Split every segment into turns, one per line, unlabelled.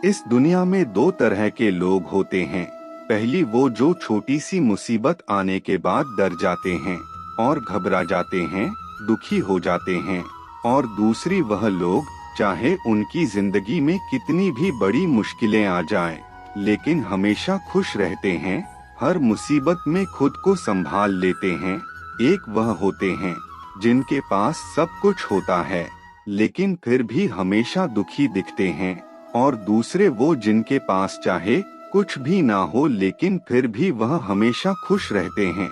इस दुनिया में दो तरह के लोग होते हैं। पहली वो जो छोटी सी मुसीबत आने के बाद डर जाते हैं और घबरा जाते हैं, दुखी हो जाते हैं। और दूसरी वह लोग, चाहे उनकी जिंदगी में कितनी भी बड़ी मुश्किलें आ जाएं, लेकिन हमेशा खुश रहते हैं, हर मुसीबत में खुद को संभाल लेते हैं। एक वह होते हैं जिनके पास सब कुछ होता है लेकिन फिर भी हमेशा दुखी दिखते हैं, और दूसरे वो जिनके पास चाहे कुछ भी ना हो लेकिन फिर भी वह हमेशा खुश रहते हैं।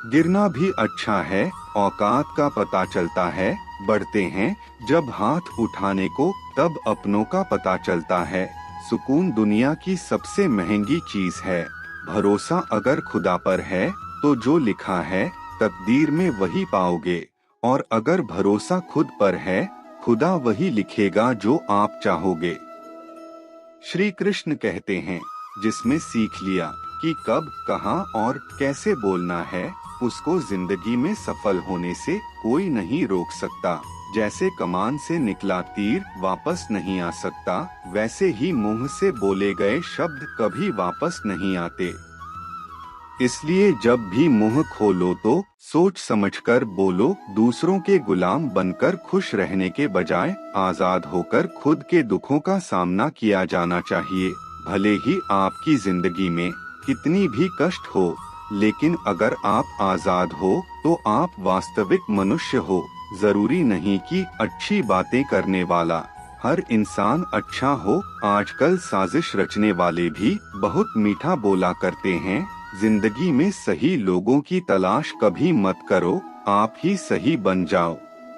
गिरना भी अच्छा है, औकात का पता चलता है। बढ़ते हैं जब हाथ उठाने को, तब अपनों का पता चलता है। सुकून दुनिया की सबसे महंगी चीज है। भरोसा अगर खुदा पर है तो जो लिखा है तकदीर में वही पाओगे, और अगर भरोसा खुद पर है, खुदा वही लिखेगा जो आप चाहोगे। श्री कृष्ण कहते हैं, जिसमें सीख लिया कि कब, कहां और कैसे बोलना है, उसको जिंदगी में सफल होने से कोई नहीं रोक सकता। जैसे कमान से निकला तीर वापस नहीं आ सकता, वैसे ही मुंह से बोले गए शब्द कभी वापस नहीं आते। इसलिए जब भी मुंह खोलो तो सोच समझकर बोलो। दूसरों के गुलाम बनकर खुश रहने के बजाय आजाद होकर खुद के दुखों का सामना किया जाना चाहिए। भले ही आपकी जिंदगी में कितनी भी कष्ट हो, लेकिन अगर आप आजाद हो तो आप वास्तविक मनुष्य हो। जरूरी नहीं कि अच्छी बातें करने वाला हर इंसान अच्छा हो। आजकल साजिश रचने वाले भी बहुत मीठा बोला करते हैं। जिंदगी में सही लोगों की तलाश कभी मत करो, आप ही सही बन जाओ।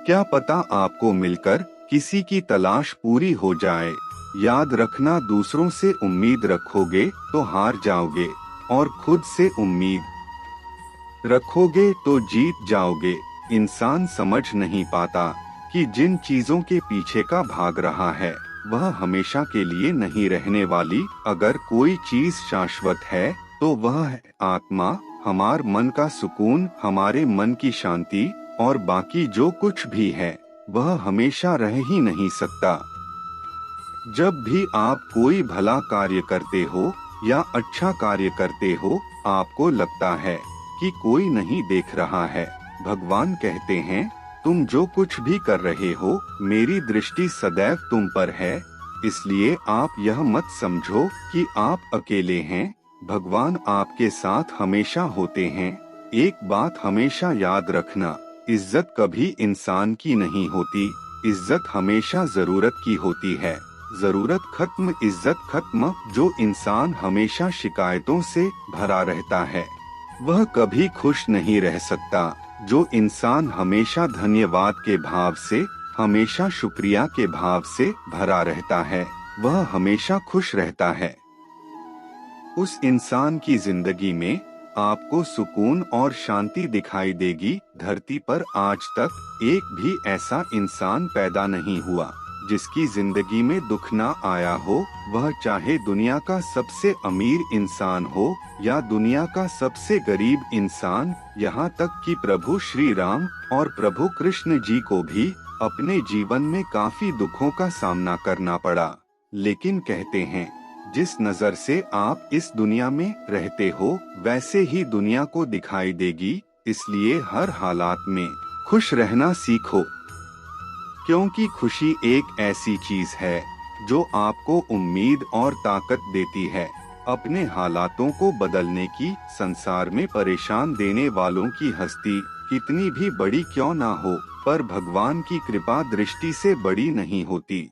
क्या पता आपको मिलकर किसी की तलाश पूरी हो जाए। याद रखना, दूसरों से उम्मीद रखोगे तो हार जाओगे, और खुद से उम्मीद रखोगे तो जीत जाओगे। इंसान समझ नहीं पाता कि जिन चीजों के पीछे का भाग रहा है वह हमेशा के लिए नहीं रहने वाली। अगर कोई चीज शाश्वत है तो वह है आत्मा, हमार मन का सुकून, हमारे मन की शांति, और बाकी जो कुछ भी है वह हमेशा रह ही नहीं सकता। जब भी आप कोई भला कार्य करते हो या अच्छा कार्य करते हो, आपको लगता है कि कोई नहीं देख रहा है, भगवान कहते हैं, तुम जो कुछ भी कर रहे हो मेरी दृष्टि सदैव तुम पर है। इसलिए आप यह मत समझो कि आप अकेले हैं, भगवान आपके साथ हमेशा होते हैं। एक बात हमेशा याद रखना, इज्जत कभी इंसान की नहीं होती, इज्जत हमेशा जरूरत की होती है। जरूरत खत्म, इज्जत खत्म। जो इंसान हमेशा शिकायतों से भरा रहता है वह कभी खुश नहीं रह सकता। जो इंसान हमेशा धन्यवाद के भाव से, हमेशा शुक्रिया के भाव से भरा रहता है, वह हमेशा खुश रहता है। उस इंसान की जिंदगी में आपको सुकून और शांति दिखाई देगी। धरती पर आज तक एक भी ऐसा इंसान पैदा नहीं हुआ जिसकी जिंदगी में दुख ना आया हो। वह चाहे दुनिया का सबसे अमीर इंसान हो या दुनिया का सबसे गरीब इंसान, यहाँ तक कि प्रभु श्री राम और प्रभु कृष्ण जी को भी अपने जीवन में काफी दुखों का सामना करना पड़ा। लेकिन कहते हैं, जिस नजर से आप इस दुनिया में रहते हो वैसे ही दुनिया को दिखाई देगी। इसलिए हर हालात में खुश रहना सीखो, क्योंकि खुशी एक ऐसी चीज है जो आपको उम्मीद और ताकत देती है। अपने हालातों को बदलने की, संसार में परेशान देने वालों की हस्ती कितनी भी बड़ी क्यों ना हो, पर भगवान की कृपा दृष्टि से बड़ी नहीं होती।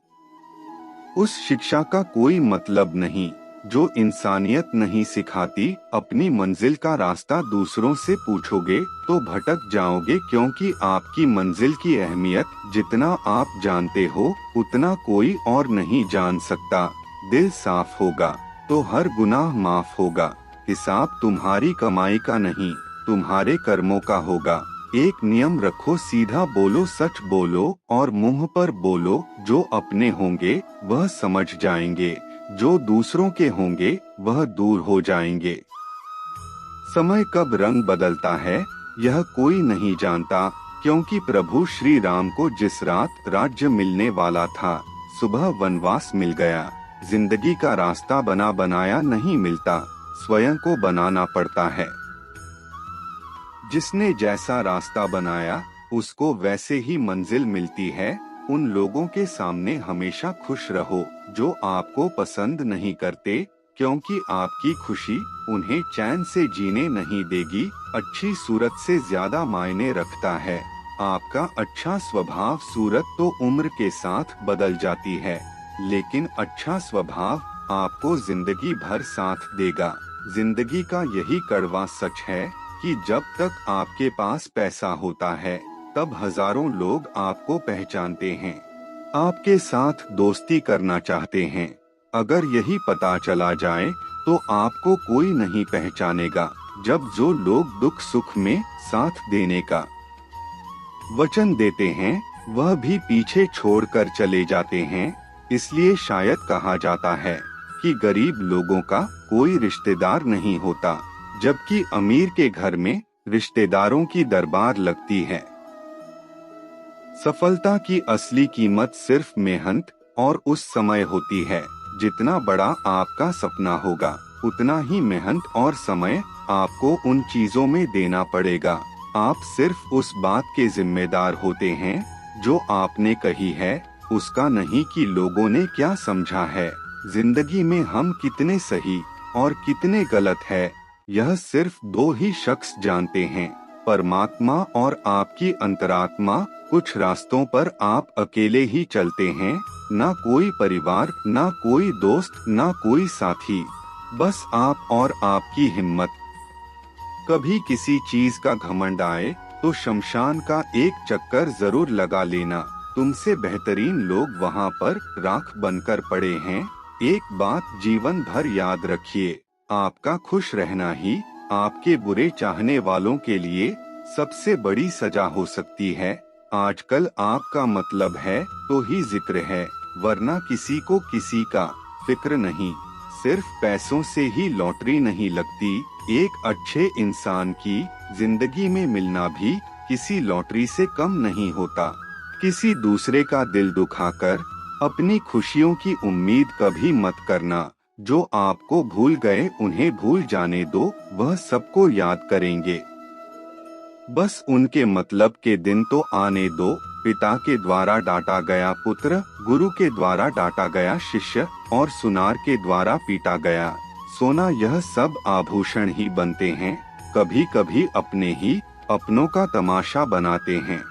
उस शिक्षा का कोई मतलब नहीं जो इंसानियत नहीं सिखाती। अपनी मंजिल का रास्ता दूसरों से पूछोगे तो भटक जाओगे, क्योंकि आपकी मंजिल की अहमियत जितना आप जानते हो उतना कोई और नहीं जान सकता। दिल साफ होगा तो हर गुनाह माफ होगा। हिसाब तुम्हारी कमाई का नहीं, तुम्हारे कर्मों का होगा। एक नियम रखो, सीधा बोलो, सच बोलो और मुंह पर बोलो। जो अपने होंगे वह समझ जाएंगे, जो दूसरों के होंगे वह दूर हो जाएंगे। समय कब रंग बदलता है यह कोई नहीं जानता, क्योंकि प्रभु श्री राम को जिस रात राज्य मिलने वाला था सुबह वनवास मिल गया। जिंदगी का रास्ता बना बनाया नहीं मिलता, स्वयं को बनाना पड़ता है। जिसने जैसा रास्ता बनाया उसको वैसे ही मंजिल मिलती है। उन लोगों के सामने हमेशा खुश रहो जो आपको पसंद नहीं करते, क्योंकि आपकी खुशी उन्हें चैन से जीने नहीं देगी। अच्छी सूरत से ज्यादा मायने रखता है। आपका अच्छा स्वभाव सूरत तो उम्र के साथ बदल जाती है, लेकिन अच्छा स्वभाव आपको जिंदगी भर साथ देगा। जिंदगी का यही कड़वा सच है कि जब तक आपके पास पैसा होता है तब हजारों लोग आपको पहचानते हैं, आपके साथ दोस्ती करना चाहते हैं। अगर यही पता चला जाए तो आपको कोई नहीं पहचानेगा। जब जो लोग दुख सुख में साथ देने का वचन देते हैं वह भी पीछे छोड़कर चले जाते हैं। इसलिए शायद कहा जाता है कि गरीब लोगों का कोई रिश्तेदार नहीं होता, जबकि अमीर के घर में रिश्तेदारों की दरबार लगती है। सफलता की असली कीमत सिर्फ मेहनत और उस समय होती है। जितना बड़ा आपका सपना होगा उतना ही मेहनत और समय आपको उन चीजों में देना पड़ेगा। आप सिर्फ उस बात के जिम्मेदार होते हैं जो आपने कही है, उसका नहीं कि लोगों ने क्या समझा है। जिंदगी में हम कितने सही और कितने गलत है यह सिर्फ दो ही शख्स जानते हैं, परमात्मा और आपकी अंतरात्मा। कुछ रास्तों पर आप अकेले ही चलते हैं, ना कोई परिवार, ना कोई दोस्त, ना कोई साथी, बस आप और आपकी हिम्मत। कभी किसी चीज का घमंड आए तो शमशान का एक चक्कर जरूर लगा लेना। तुमसे बेहतरीन लोग वहाँ पर राख बनकर पड़े हैं। एक बात जीवन भर याद रखिए, आपका खुश रहना ही आपके बुरे चाहने वालों के लिए सबसे बड़ी सजा हो सकती है। आजकल आपका मतलब है तो ही जिक्र है, वरना किसी को किसी का फिक्र नहीं। सिर्फ पैसों से ही लॉटरी नहीं लगती। एक अच्छे इंसान की जिंदगी में मिलना भी किसी लॉटरी से कम नहीं होता। किसी दूसरे का दिल दुखाकर अपनी खुशियों की उम्मीद कभी मत करना। जो आपको भूल गए उन्हें भूल जाने दो, वह सबको याद करेंगे। बस उनके मतलब के दिन तो आने दो। पिता के द्वारा डांटा गया पुत्र, गुरु के द्वारा डांटा गया शिष्य और सुनार के द्वारा पीटा गया सोना, यह सब आभूषण ही बनते हैं। कभी कभी अपने ही अपनों का तमाशा बनाते हैं,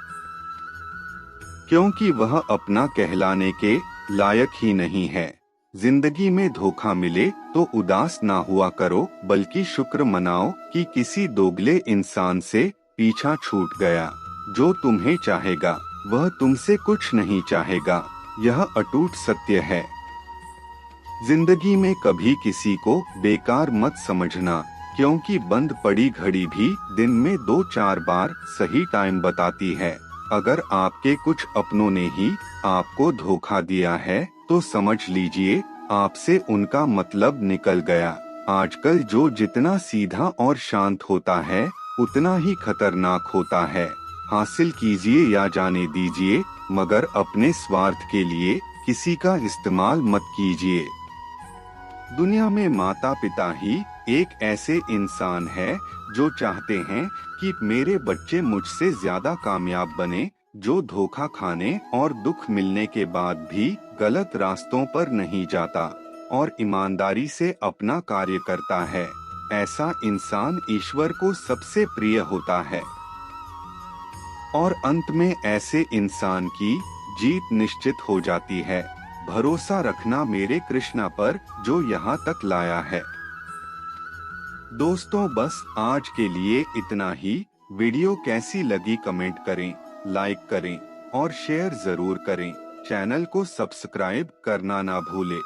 क्योंकि वह अपना कहलाने के लायक ही नहीं है। जिंदगी में धोखा मिले तो उदास ना हुआ करो, बल्कि शुक्र मनाओ कि किसी दोगले इंसान से पीछा छूट गया। जो तुम्हें चाहेगा वह तुमसे कुछ नहीं चाहेगा, यह अटूट सत्य है। जिंदगी में कभी किसी को बेकार मत समझना, क्योंकि बंद पड़ी घड़ी भी दिन में 2-4 बार सही टाइम बताती है। अगर आपके कुछ अपनों ने ही आपको धोखा दिया है तो समझ लीजिए आपसे उनका मतलब निकल गया। आजकल जो जितना सीधा और शांत होता है उतना ही खतरनाक होता है। हासिल कीजिए या जाने दीजिए, मगर अपने स्वार्थ के लिए किसी का इस्तेमाल मत कीजिए। दुनिया में माता पिता ही एक ऐसे इंसान है जो चाहते हैं कि मेरे बच्चे मुझसे ज्यादा कामयाब बने, जो धोखा खाने और दुख मिलने के बाद भी गलत रास्तों पर नहीं जाता और ईमानदारी से अपना कार्य करता है। ऐसा इंसान ईश्वर को सबसे प्रिय होता है और अंत में ऐसे इंसान की जीत निश्चित हो जाती है। भरोसा रखना मेरे कृष्णा पर जो यहाँ तक लाया है। दोस्तों बस आज के लिए इतना ही। वीडियो कैसी लगी कमेंट करें, लाइक करें और शेयर जरूर करें। चैनल को सब्सक्राइब करना ना भूलें।